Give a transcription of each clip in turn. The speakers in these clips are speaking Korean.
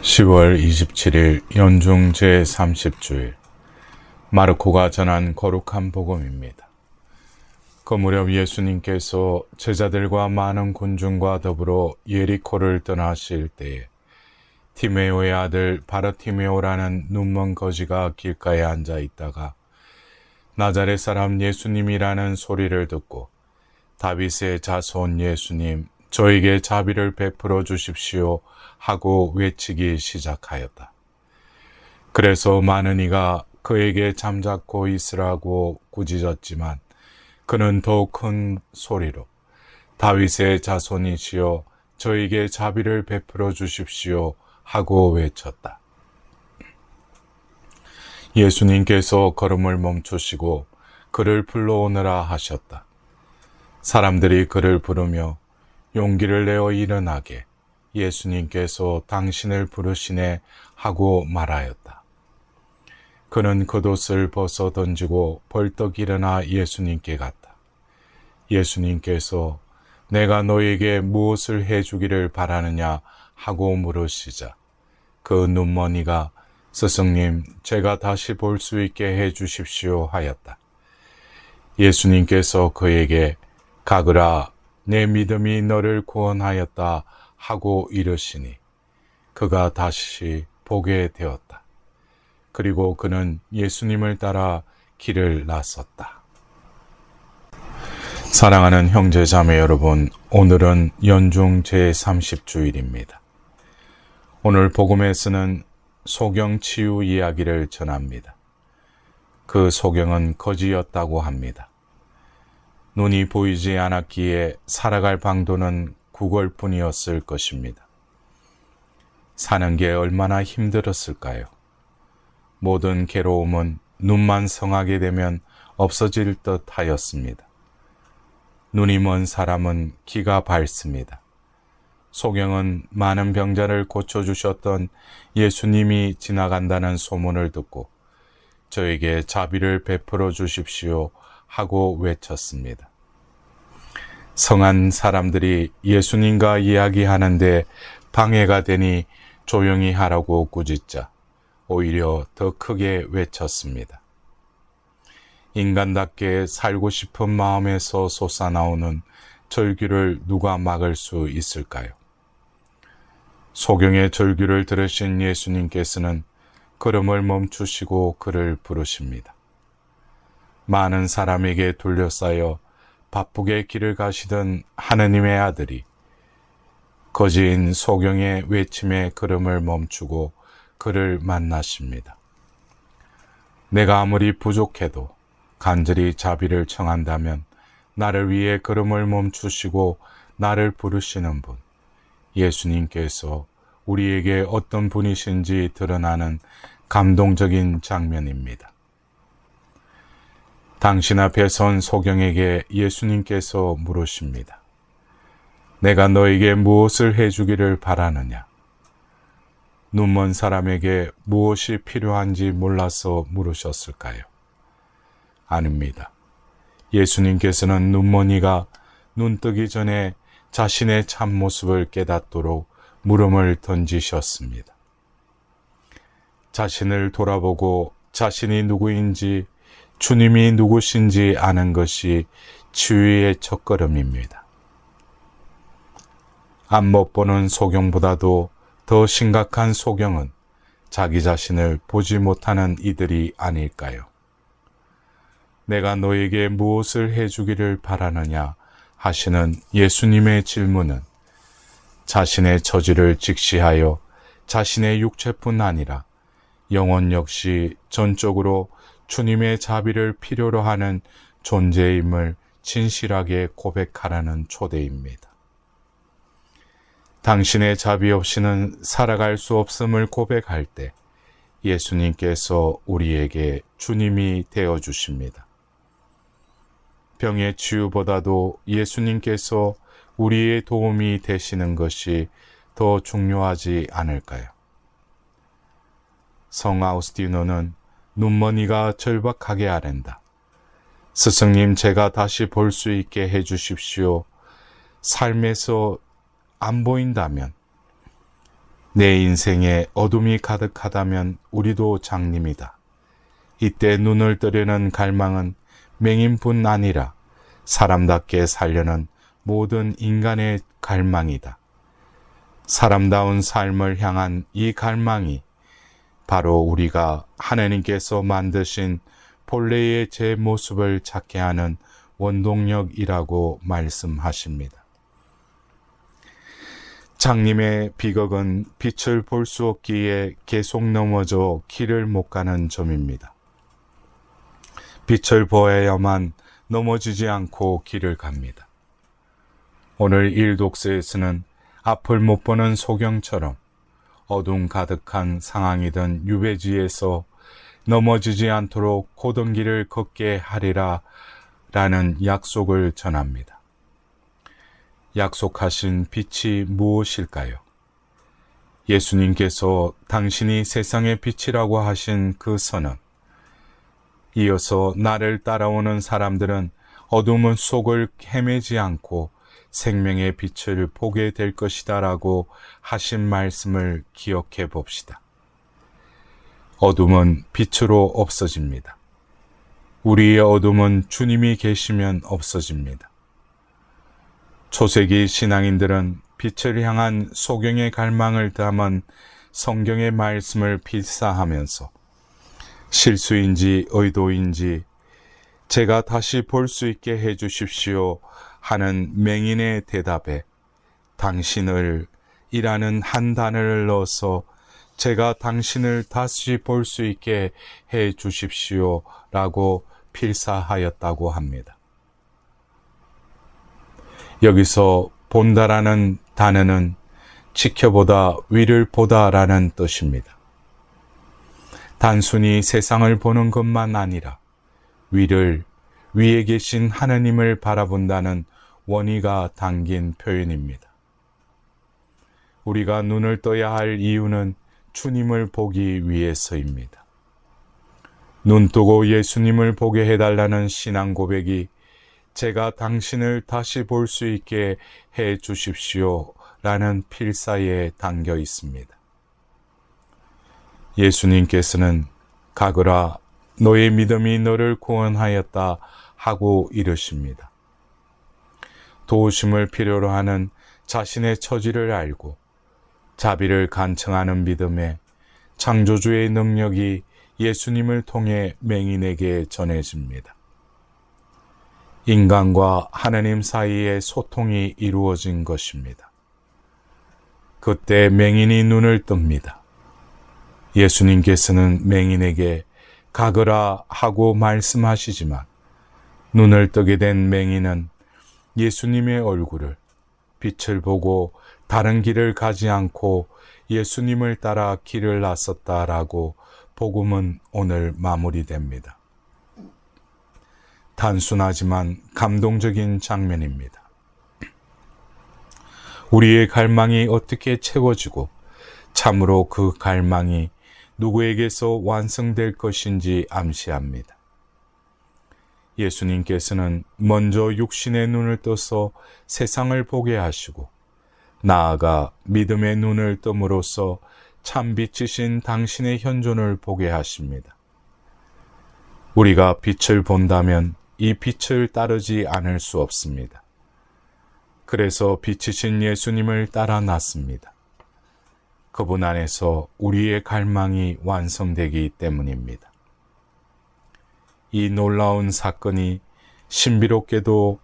10월 27일 연중 제30주일 마르코가 전한 거룩한 복음입니다. 그 무렵 예수님께서 제자들과 많은 군중과 더불어 예리코를 떠나실 때에 티메오의 아들 바르티메오라는 눈먼 거지가 길가에 앉아 있다가 나자렛 사람 예수님이라는 소리를 듣고 다윗의 자손 예수님, 저에게 자비를 베풀어 주십시오 하고 외치기 시작하였다. 그래서 많은 이가 그에게 잠자코 있으라고 꾸짖었지만 그는 더욱 큰 소리로 다윗의 자손이시여 저에게 자비를 베풀어 주십시오 하고 외쳤다. 예수님께서 걸음을 멈추시고 그를 불러오느라 하셨다. 사람들이 그를 부르며 용기를 내어 일어나게 예수님께서 당신을 부르시네 하고 말하였다. 그는 겉옷을 벗어 던지고 벌떡 일어나 예수님께 갔다. 예수님께서 내가 너에게 무엇을 해주기를 바라느냐 하고 물으시자 그 눈먼이가 스승님, 제가 다시 볼 수 있게 해주십시오 하였다. 예수님께서 그에게 가그라, 내 믿음이 너를 구원하였다 하고 이르시니 그가 다시 보게 되었다. 그리고 그는 예수님을 따라 길을 나섰다. 사랑하는 형제 자매 여러분, 오늘은 연중 제30주일입니다. 오늘 복음에 쓰는 소경 치유 이야기를 전합니다. 그 소경은 거지였다고 합니다. 눈이 보이지 않았기에 살아갈 방도는 구걸뿐이었을 것입니다. 사는 게 얼마나 힘들었을까요? 모든 괴로움은 눈만 성하게 되면 없어질 듯 하였습니다. 눈이 먼 사람은 기가 밝습니다. 소경은 많은 병자를 고쳐주셨던 예수님이 지나간다는 소문을 듣고 저에게 자비를 베풀어 주십시오 하고 외쳤습니다. 성한 사람들이 예수님과 이야기하는데 방해가 되니 조용히 하라고 꾸짖자 오히려 더 크게 외쳤습니다. 인간답게 살고 싶은 마음에서 솟아나오는 절규를 누가 막을 수 있을까요? 소경의 절규를 들으신 예수님께서는 걸음을 멈추시고 그를 부르십니다. 많은 사람에게 둘러싸여 바쁘게 길을 가시던 하느님의 아들이 거지인 소경의 외침에 걸음을 멈추고 그를 만나십니다. 내가 아무리 부족해도 간절히 자비를 청한다면 나를 위해 걸음을 멈추시고 나를 부르시는 분, 예수님께서 우리에게 어떤 분이신지 드러나는 감동적인 장면입니다. 당신 앞에 선 소경에게 예수님께서 물으십니다. 내가 너에게 무엇을 해주기를 바라느냐? 눈먼 사람에게 무엇이 필요한지 몰라서 물으셨을까요? 아닙니다. 예수님께서는 눈먼이가 눈뜨기 전에 자신의 참모습을 깨닫도록 물음을 던지셨습니다. 자신을 돌아보고 자신이 누구인지 주님이 누구신지 아는 것이 치유의 첫걸음입니다. 앞 못 보는 소경보다도 더 심각한 소경은 자기 자신을 보지 못하는 이들이 아닐까요? 내가 너에게 무엇을 해주기를 바라느냐 하시는 예수님의 질문은 자신의 처지를 직시하여 자신의 육체뿐 아니라 영혼 역시 전적으로 주님의 자비를 필요로 하는 존재임을 진실하게 고백하라는 초대입니다. 당신의 자비 없이는 살아갈 수 없음을 고백할 때 예수님께서 우리에게 주님이 되어주십니다. 병의 치유보다도 예수님께서 우리의 도움이 되시는 것이 더 중요하지 않을까요? 성 아우스티노는 눈먼이가 절박하게 아랜다. 스승님, 제가 다시 볼 수 있게 해주십시오. 삶에서 안 보인다면 내 인생에 어둠이 가득하다면 우리도 장님이다. 이때 눈을 뜨려는 갈망은 맹인뿐 아니라 사람답게 살려는 모든 인간의 갈망이다. 사람다운 삶을 향한 이 갈망이 바로 우리가 하나님께서 만드신 본래의 제 모습을 찾게 하는 원동력이라고 말씀하십니다. 장님의 비극은 빛을 볼 수 없기에 계속 넘어져 길을 못 가는 점입니다. 빛을 보아야만 넘어지지 않고 길을 갑니다. 오늘 일독서에서는 앞을 못 보는 소경처럼 어둠 가득한 상황이던 유배지에서 넘어지지 않도록 고든 길을 걷게 하리라 라는 약속을 전합니다. 약속하신 빛이 무엇일까요? 예수님께서 당신이 세상의 빛이라고 하신 그 선언, 이어서 나를 따라오는 사람들은 어둠 속을 헤매지 않고 생명의 빛을 보게 될 것이다 라고 하신 말씀을 기억해 봅시다. 어둠은 빛으로 없어집니다. 우리의 어둠은 주님이 계시면 없어집니다. 초세기 신앙인들은 빛을 향한 소경의 갈망을 담은 성경의 말씀을 필사하면서 실수인지 의도인지 제가 다시 볼 수 있게 해 주십시오 하는 맹인의 대답에 당신을 이라는 한 단어를 넣어서 제가 당신을 다시 볼 수 있게 해 주십시오 라고 필사하였다고 합니다. 여기서 본다라는 단어는 지켜보다, 위를 보다라는 뜻입니다. 단순히 세상을 보는 것만 아니라 위에 계신 하나님을 바라본다는 원의가 담긴 표현입니다. 우리가 눈을 떠야 할 이유는 주님을 보기 위해서입니다. 눈 뜨고 예수님을 보게 해달라는 신앙 고백이 제가 당신을 다시 볼 수 있게 해 주십시오 라는 필사에 담겨 있습니다. 예수님께서는 가거라 너의 믿음이 너를 구원하였다 하고 이르십니다. 도우심을 필요로 하는 자신의 처지를 알고 자비를 간청하는 믿음에 창조주의 능력이 예수님을 통해 맹인에게 전해집니다. 인간과 하나님 사이에 소통이 이루어진 것입니다. 그때 맹인이 눈을 뜹니다. 예수님께서는 맹인에게 가거라 하고 말씀하시지만 눈을 뜨게 된 맹인은 예수님의 얼굴을, 빛을 보고 다른 길을 가지 않고 예수님을 따라 길을 나섰다라고 복음은 오늘 마무리됩니다. 단순하지만 감동적인 장면입니다. 우리의 갈망이 어떻게 채워지고 참으로 그 갈망이 누구에게서 완성될 것인지 암시합니다. 예수님께서는 먼저 육신의 눈을 떠서 세상을 보게 하시고 나아가 믿음의 눈을 뜸으로써 참 빛이신 당신의 현존을 보게 하십니다. 우리가 빛을 본다면 이 빛을 따르지 않을 수 없습니다. 그래서 빛이신 예수님을 따라 났습니다. 그분 안에서 우리의 갈망이 완성되기 때문입니다. 이 놀라운 사건이 신비롭게도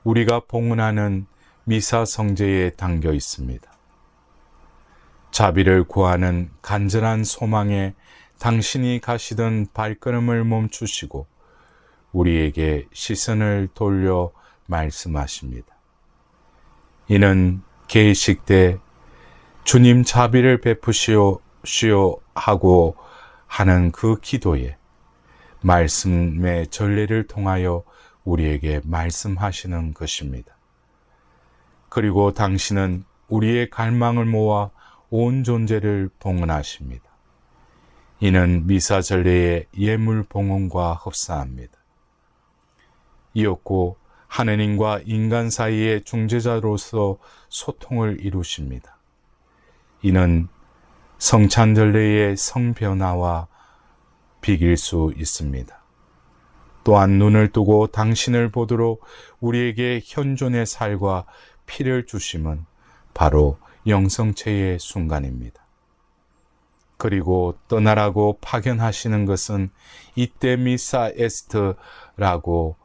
우리가 봉헌하는 미사 성제에 담겨 있습니다. 자비를 구하는 간절한 소망에 당신이 가시던 발걸음을 멈추시고 우리에게 시선을 돌려 말씀하십니다. 이는 계식 때 주님 자비를 베푸시오 하고 하는 그 기도에 말씀의 전례를 통하여 우리에게 말씀하시는 것입니다. 그리고 당신은 우리의 갈망을 모아 온 존재를 봉헌하십니다. 이는 미사 전례의 예물 봉헌과 흡사합니다. 이었고 하느님과 인간 사이의 중재자로서 소통을 이루십니다. 이는 성찬절례의 성변화와 비길 수 있습니다. 또한 눈을 뜨고 당신을 보도록 우리에게 현존의 살과 피를 주심은 바로 영성체의 순간입니다. 그리고 떠나라고 파견하시는 것은 이때 미사 에스트라고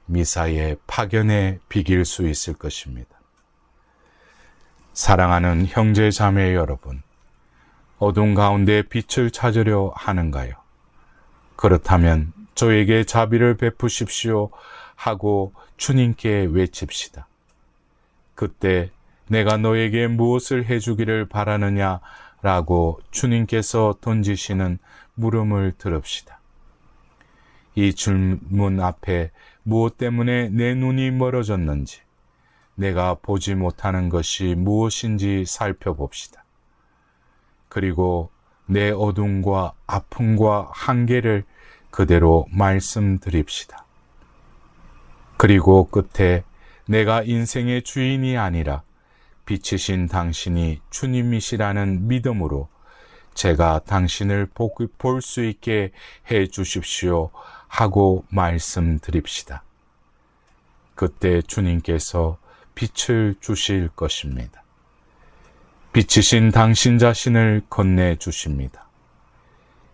미사의 파견에 비길 수 있을 것입니다. 사랑하는 형제 자매 여러분, 어둠 가운데 빛을 찾으려 하는가요? 그렇다면 저에게 자비를 베푸십시오 하고 주님께 외칩시다. 그때 내가 너에게 무엇을 해주기를 바라느냐 라고 주님께서 던지시는 물음을 들읍시다. 이 질문 앞에 무엇 때문에 내 눈이 멀어졌는지, 내가 보지 못하는 것이 무엇인지 살펴봅시다. 그리고 내 어둠과 아픔과 한계를 그대로 말씀드립시다. 그리고 끝에 내가 인생의 주인이 아니라 빛이신 당신이 주님이시라는 믿음으로 제가 당신을 볼 수 있게 해 주십시오 하고 말씀드립시다. 그때 주님께서 빛을 주실 것입니다. 빛이신 당신 자신을 건네 주십니다.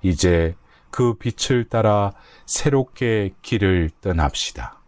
이제 그 빛을 따라 새롭게 길을 떠납시다.